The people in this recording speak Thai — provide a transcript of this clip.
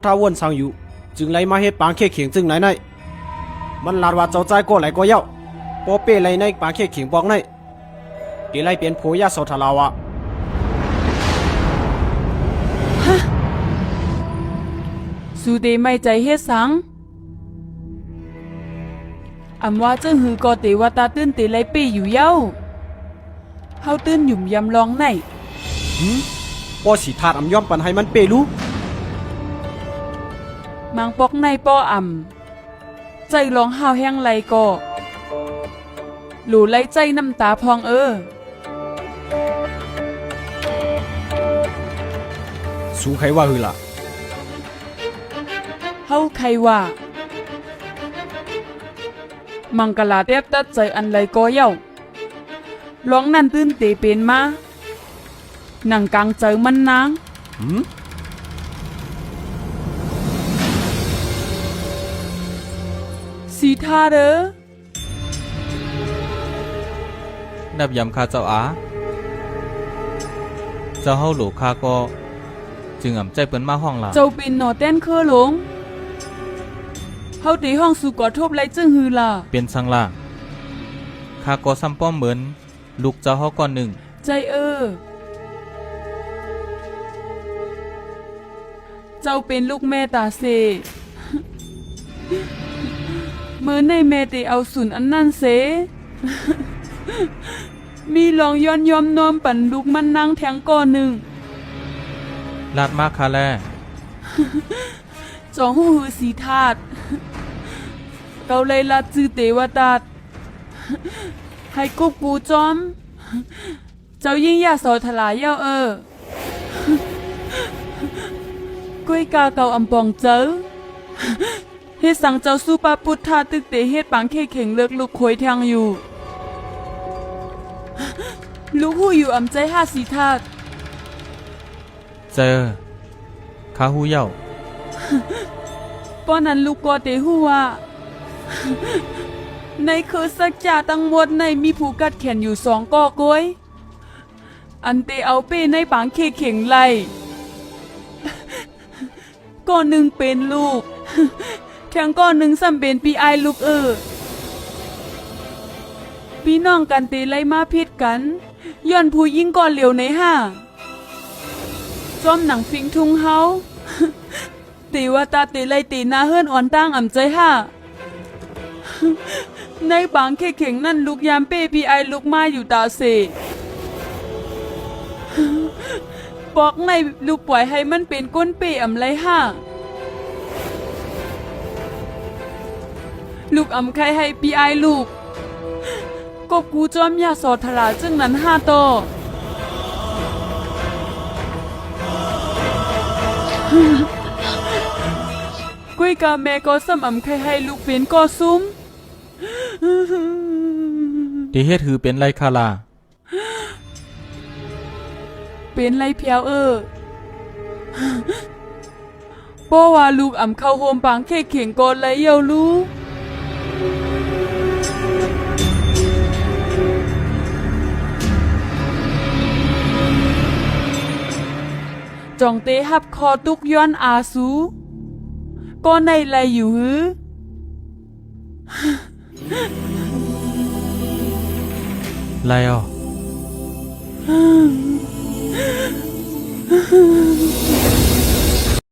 ถ้าวนsangอยู่จึงไล่มาเฮ็ดปางเข่เขียงจึงไหนในมันลาดว่าเจ้าใจก็ไหลก็เย้าปอเป้ไหลในปางเข่เขียงบอกในตีไล่เปลี่ยนโผยาโสทลาวะสูเตไม่ใจเฮ็ดสังอำว่าจึงหือก็เตว่าตาตื้นเตไลเป้อยู่เย้าเฮาตื้นหยุ่มยำลองในปอสีถาดอำย่อมปันให้มันเปรู้มังปอกในป้อใจร้องหาวแห้งไหลก็หลูไหลใจน้ำตาพองสู้ใครว่าหือล่ะเฮาใครว่ามังกลาเตียบตัดใจอันไหลก็เย้าร้องนั่นตื้นเตเป็นมาหนังกลางเจอมันนางสีท่าเด้อนับยำข้าเจ้าอาเจ้าเฮาหลูข้าก็จึงอ่ำใจเปิ้นมาห้องล่ะเจ้าเป็นหนอเต้นเคอหลงเฮาตีห้องสู่กอทบไรจึงฮือล่ะเป็นสังล่ะข้าก็ซ้ำป้อมเหมือนลูกเจ้าเฮาก่อนหนึ่งใจเจ้าเป็นลูกแม่ตาเซเมื่อในแม่เตเอาสุนอันนั่นเสมีลองย้อนยอมนอมปั่นลูกมันนั่งแทงก่อหนึ่งลาดมากค่ะแลจองหูหือสีธาตุเกาเลยลาดจือเตวตาดให้กุบกูจอมเจ้ายิ่งอย่าสอทลายเย้าก้วยกาเก่าอำปองเจ้าเฮ็ดสั่งเจ้าสู้ปาพุทธาตึกเตเฮ็ดปังเข่เข่งเลิกลูกควยทางอยู่ลูกหูอยู่อำใจห้าสีธาตุเจอข้าหูเย้าป้อนนั้นลูกก็เตหูว่าในคือสักจ่าตั้งหมดในมีผูกัดแขนอยู่2ก้อก้อยอันเตเอาเป้ในปังเข่เข่งไล่ก้อนหนึ่งเป็นลูกแทงก้อนหนึ่งซ้ำเป็นปีไอลูกพี่น้องกันเตไล่มาพิดกันย้อนผู้ยิ่งก่อนเหลียวในห้าจอมหนังฟิงทุงเฮาตีว่าตาเตไล่ตีนาเฮิรนอ่อนตั้งอ่ำใจห้าในบางเข่งนั่นลูกยามเป้พี่ไอลูกมาอยู่ตาเสบอกในลูกปล่อยให้มันเป็นก้นเป้อ่ำไรห้าลูกอำใครให้ปีไอลูกกบกูจอมยาสอทลาจึงนั้น5ต่อกุ้ยกาแม่ก็ซ้ำอำใครให้ลูกเป็นก็ซุ้มที่เฮ็ดคือเป็นไรคาลาเป็นไรเพียวเพราะว่าลูกอำเข้าโฮมปังเข่งก่อนไรเยาลูกจองเตหับคอตุกย้อนอาสูก็ในไรอยู่หือไรอ่ะ